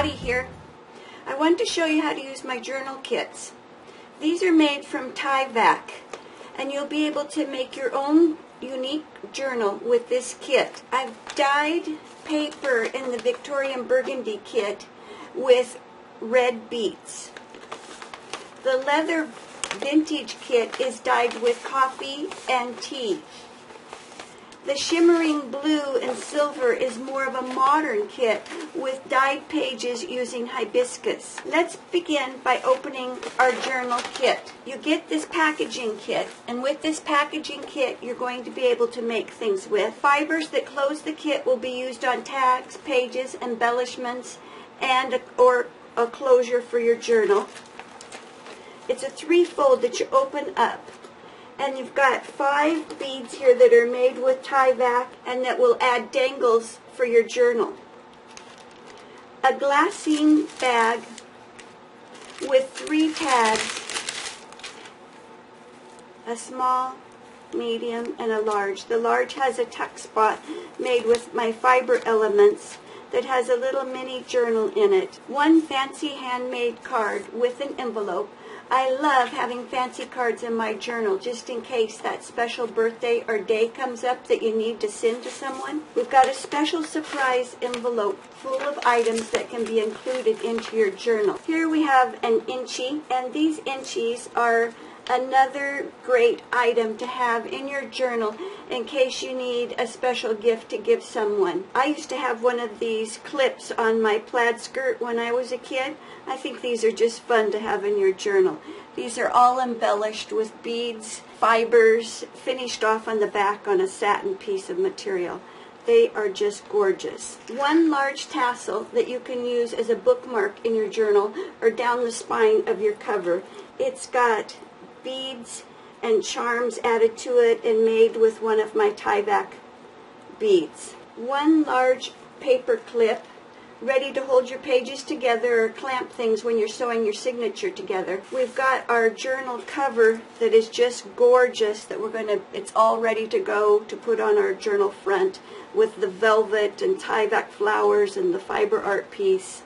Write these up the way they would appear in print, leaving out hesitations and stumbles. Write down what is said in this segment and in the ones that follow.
Dottie here. I want to show you how to use my journal kits. These are made from Tyvek, and you'll be able to make your own unique journal with this kit. I've dyed paper in the Victorian Burgundy kit with red beets. The leather vintage kit is dyed with coffee and tea. The shimmering blue and silver is more of a modern kit with dyed pages using hibiscus. Let's begin by opening our journal kit. You get this packaging kit, and with this packaging kit you're going to be able to make things with. Fibers that close the kit will be used on tags, pages, embellishments, and or a closure for your journal. It's a three-fold that you open up. And you've got 5 beads here that are made with Tyvek and that will add dangles for your journal. A glassine bag with 3 tags, a small, medium, and a large. The large has a tuck spot made with my fiber elements that has a little mini journal in it. 1 fancy handmade card with an envelope. I love having fancy cards in my journal just in case that special birthday or day comes up that you need to send to someone. We've got a special surprise envelope full of items that can be included into your journal. Here we have an inchie, and these inchies are another great item to have in your journal in case you need a special gift to give someone. I used to have one of these clips on my plaid skirt when I was a kid. I think these are just fun to have in your journal. These are all embellished with beads, fibers, finished off on the back on a satin piece of material. They are just gorgeous. 1 large tassel that you can use as a bookmark in your journal or down the spine of your cover. It's got beads and charms added to it and made with one of my Tyvek beads. 1 large paper clip ready to hold your pages together or clamp things when you're sewing your signature together. We've got our journal cover that is just gorgeous that it's all ready to go to put on our journal front with the velvet and Tyvek flowers and the fiber art piece.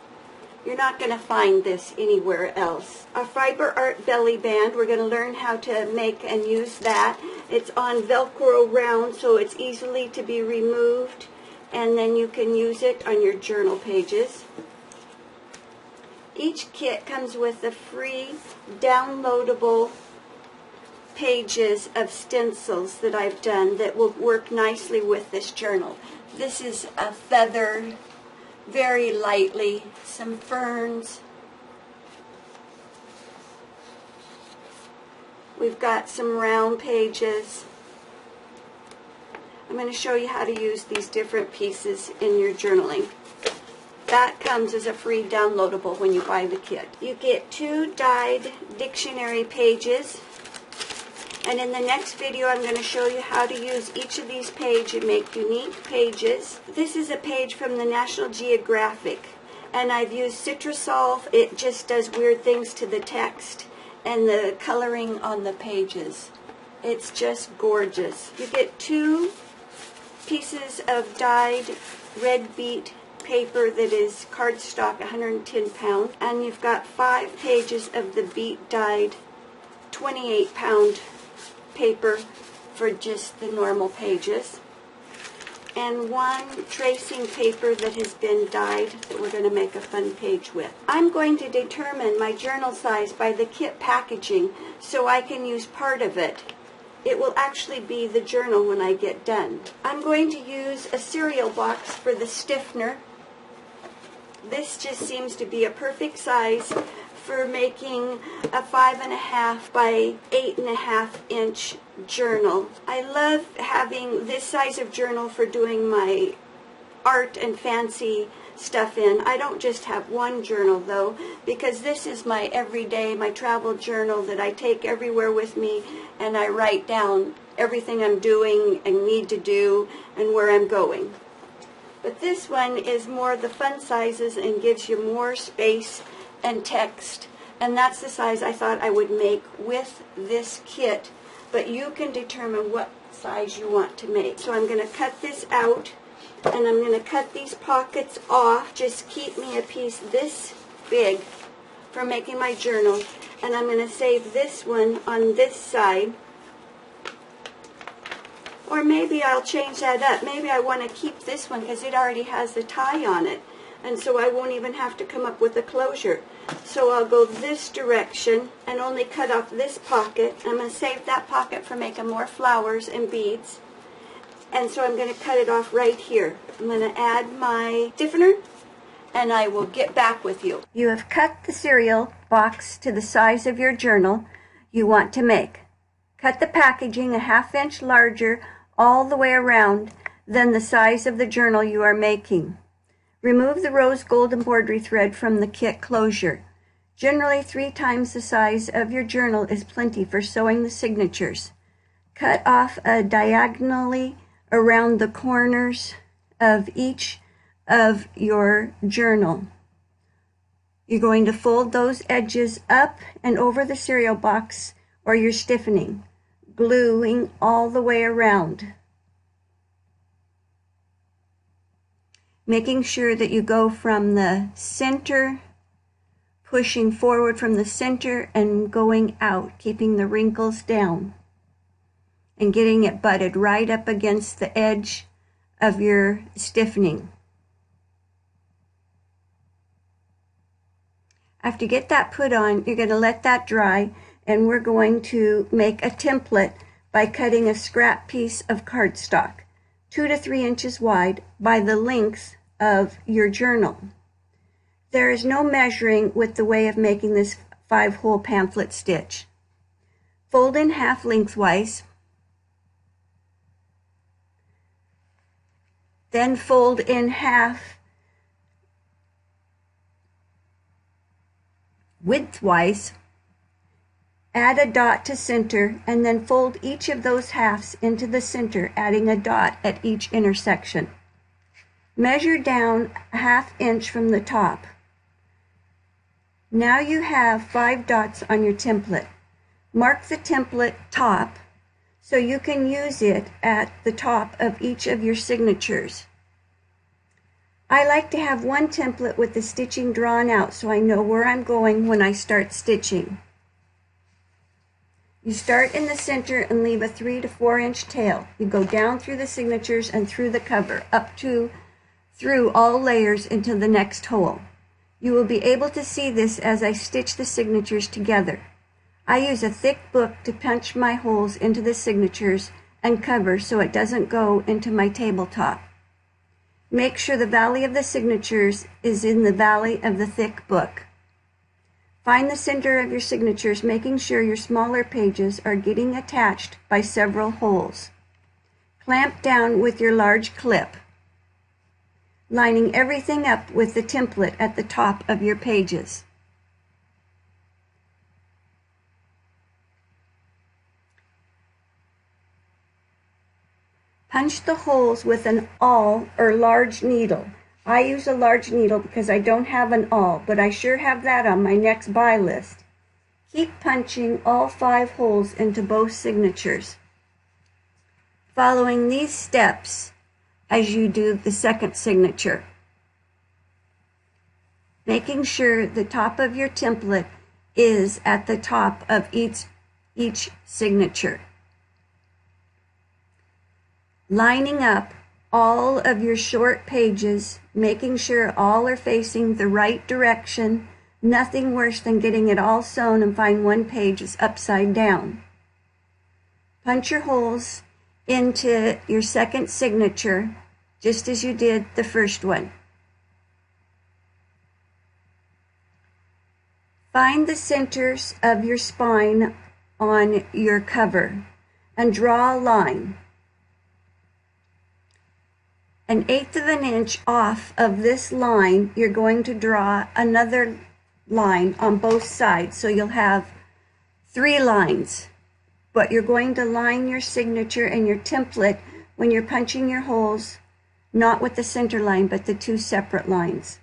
You're not going to find this anywhere else. A fiber art belly band, we're going to learn how to make and use that. It's on Velcro round, so it's easily to be removed, and then you can use it on your journal pages. Each kit comes with a free downloadable pages of stencils that I've done that will work nicely with this journal. This is a feather, very lightly, some ferns. We've got some round pages. I'm going to show you how to use these different pieces in your journaling. That comes as a free downloadable when you buy the kit. You get 2 dyed dictionary pages. And in the next video, I'm going to show you how to use each of these pages and make unique pages. This is a page from the National Geographic, and I've used Citrusol. It just does weird things to the text and the coloring on the pages. It's just gorgeous. You get 2 pieces of dyed red beet paper that is cardstock, 110 pound, and you've got 5 pages of the beet dyed 28 pound paper for just the normal pages, and 1 tracing paper that has been dyed that we're going to make a fun page with. I'm going to determine my journal size by the kit packaging so I can use part of it. It will actually be the journal when I get done. I'm going to use a cereal box for the stiffener. This just seems to be a perfect size for making a 5.5 by 8.5 inch journal. I love having this size of journal for doing my art and fancy stuff in. I don't just have one journal though, because this is my everyday, my travel journal that I take everywhere with me, and I write down everything I'm doing and need to do and where I'm going. But this one is more the fun sizes and gives you more space and text, and that's the size I thought I would make with this kit, but you can determine what size you want to make. So I'm going to cut this out And I'm going to cut these pockets off. Just keep me a piece this big for making my journal. And I'm going to save this one on this side. Or maybe I'll change that up. Maybe I want to keep this one because it already has the tie on it. And so I won't even have to come up with a closure. So I'll go this direction and only cut off this pocket. I'm going to save that pocket for making more flowers and beads. And so I'm going to cut it off right here. I'm going to add my stiffener and I will get back with you. You have cut the cereal box to the size of your journal you want to make. Cut the packaging a 1/2 inch larger all the way around than the size of the journal you are making. Remove the rose gold embroidery thread from the kit closure. Generally 3 times the size of your journal is plenty for sewing the signatures. Cut off diagonally around the corners of each of your journal. You're going to fold those edges up and over the cereal box or you're stiffening, gluing all the way around. Making sure that you go from the center, pushing forward from the center and going out, keeping the wrinkles down and getting it butted right up against the edge of your stiffening. After you get that put on, you're going to let that dry, and we're going to make a template by cutting a scrap piece of cardstock, 2 to 3 inches wide by the length of your journal. There is no measuring with the way of making this 5-hole pamphlet stitch. Fold in half lengthwise, then fold in half widthwise, add a dot to center, and then fold each of those halves into the center, adding a dot at each intersection. Measure down a 1/2 inch from the top. Now you have 5 dots on your template. Mark the template top so you can use it at the top of each of your signatures. I like to have one template with the stitching drawn out so I know where I'm going when I start stitching. You start in the center and leave a 3 to 4 inch tail. You go down through the signatures and through the cover, through all layers into the next hole. You will be able to see this as I stitch the signatures together. I use a thick book to punch my holes into the signatures and cover so it doesn't go into my tabletop. Make sure the valley of the signatures is in the valley of the thick book. Find the center of your signatures, making sure your smaller pages are getting attached by several holes. Clamp down with your large clip, lining everything up with the template at the top of your pages. Punch the holes with an awl or large needle. I use a large needle because I don't have an awl, but I sure have that on my next buy list. Keep punching all 5 holes into both signatures. Following these steps as you do the second signature. Making sure the top of your template is at the top of each signature. Lining up all of your short pages, making sure all are facing the right direction. Nothing worse than getting it all sewn and find one page is upside down. Punch your holes into your second signature, just as you did the first one. Find the centers of your spine on your cover and draw a line. 1/8 of an inch off of this line, you're going to draw another line on both sides, so you'll have 3 lines. But you're going to line your signature and your template when you're punching your holes, not with the center line, but the 2 separate lines.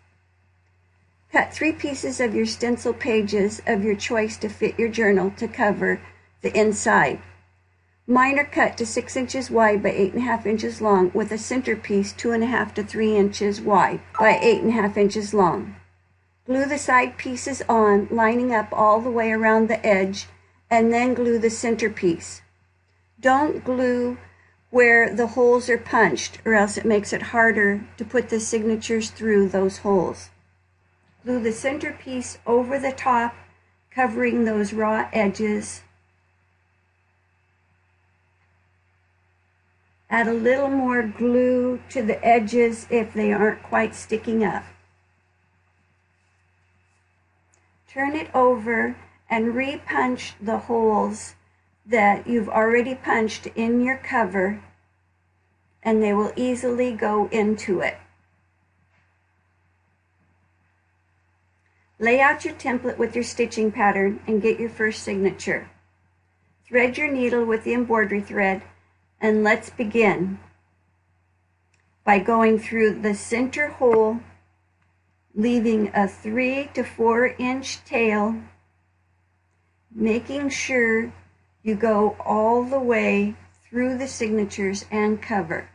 Cut 3 pieces of your stencil pages of your choice to fit your journal to cover the inside. Mine are cut to 6 inches wide by 8.5 inches long with a centerpiece 2.5 to 3 inches wide by 8.5 inches long. Glue the side pieces on, lining up all the way around the edge, and then glue the centerpiece. Don't glue where the holes are punched, or else it makes it harder to put the signatures through those holes. Glue the centerpiece over the top, covering those raw edges. Add a little more glue to the edges if they aren't quite sticking up. Turn it over and re-punch the holes that you've already punched in your cover, and they will easily go into it. Lay out your template with your stitching pattern and get your first signature. Thread your needle with the embroidery thread, and let's begin by going through the center hole, leaving a 3 to 4 inch tail, making sure you go all the way through the signatures and cover.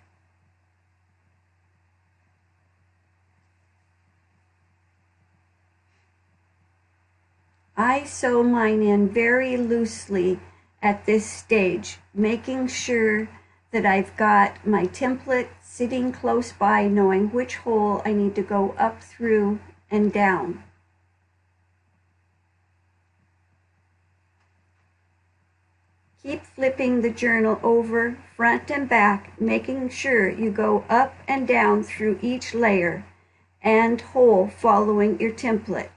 I sew mine in very loosely at this stage, making sure that I've got my template sitting close by, knowing which hole I need to go up through and down. Keep flipping the journal over front and back, making sure you go up and down through each layer and hole following your template.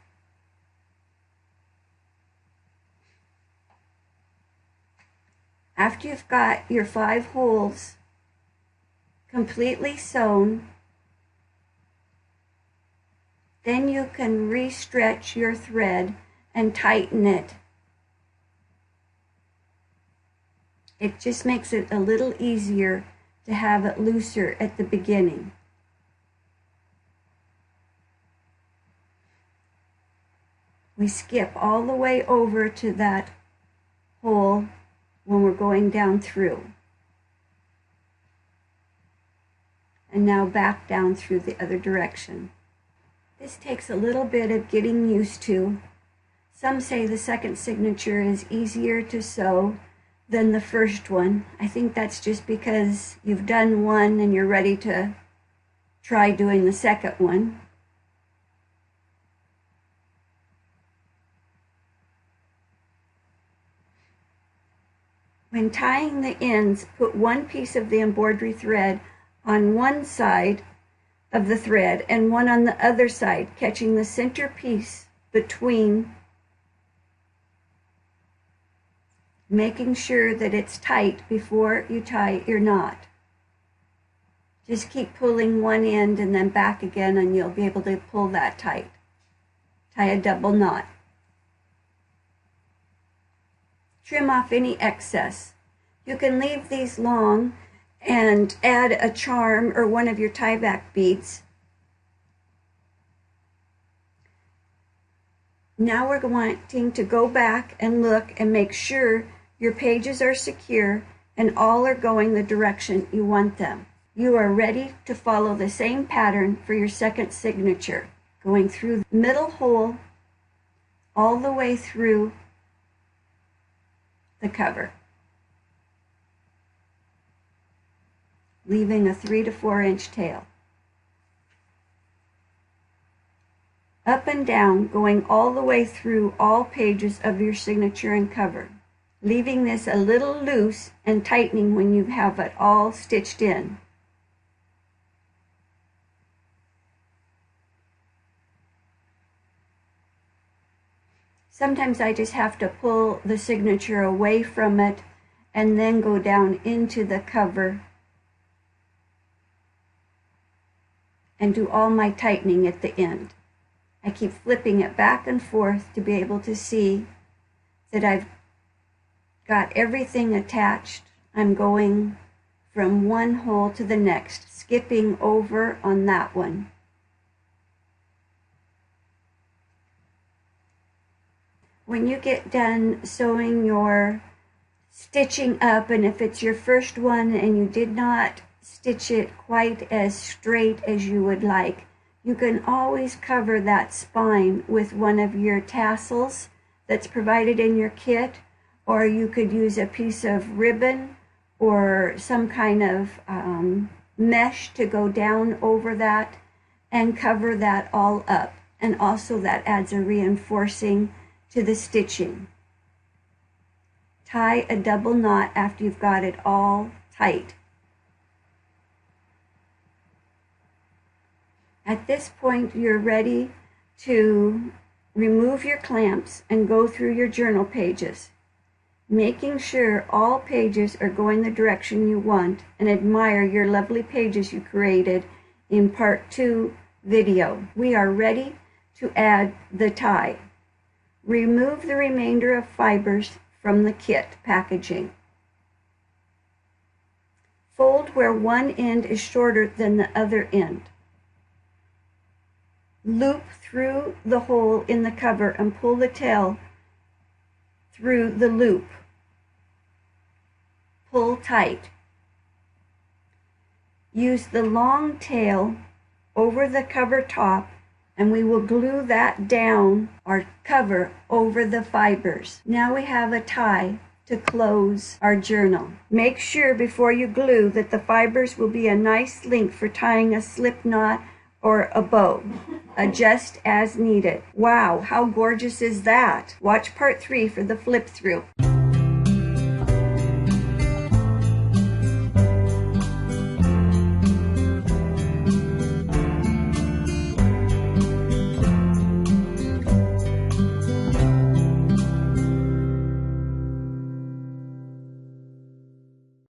After you've got your 5 holes completely sewn, then you can re-stretch your thread and tighten it. It just makes it a little easier to have it looser at the beginning. We skip all the way over to that hole when we're going down through. And now back down through the other direction. This takes a little bit of getting used to. Some say the second signature is easier to sew than the first one. I think that's just because you've done one and you're ready to try doing the second one. When tying the ends, put one piece of the embroidery thread on one side of the thread and one on the other side, catching the center piece between, making sure that it's tight before you tie your knot. Just keep pulling one end and then back again, and you'll be able to pull that tight. Tie a double knot. Trim off any excess. You can leave these long and add a charm or one of your Tyvek beads. Now we're wanting to go back and look and make sure your pages are secure and all are going the direction you want them. You are ready to follow the same pattern for your second signature, going through the middle hole all the way through the cover, leaving a 3 to 4 inch tail. Up and down, going all the way through all pages of your signature and cover, leaving this a little loose and tightening when you have it all stitched in. Sometimes I just have to pull the signature away from it and then go down into the cover and do all my tightening at the end. I keep flipping it back and forth to be able to see that I've got everything attached. I'm going from one hole to the next, skipping over on that one. When you get done sewing your stitching up, and if it's your first one and you did not stitch it quite as straight as you would like, you can always cover that spine with one of your tassels that's provided in your kit, or you could use a piece of ribbon or some kind of mesh to go down over that and cover that all up. And also that adds a reinforcing to the stitching. Tie a double knot after you've got it all tight. At this point, you're ready to remove your clamps and go through your journal pages, making sure all pages are going the direction you want, and admire your lovely pages you created in part 2 video. We are ready to add the tie. Remove the remainder of fibers from the kit packaging. Fold where one end is shorter than the other end. Loop through the hole in the cover and pull the tail through the loop. Pull tight. Use the long tail over the cover top, and we will glue that down our cover over the fibers. Now we have a tie to close our journal. Make sure before you glue that the fibers will be a nice length for tying a slip knot or a bow. Adjust as needed. Wow, how gorgeous is that? Watch part 3 for the flip through.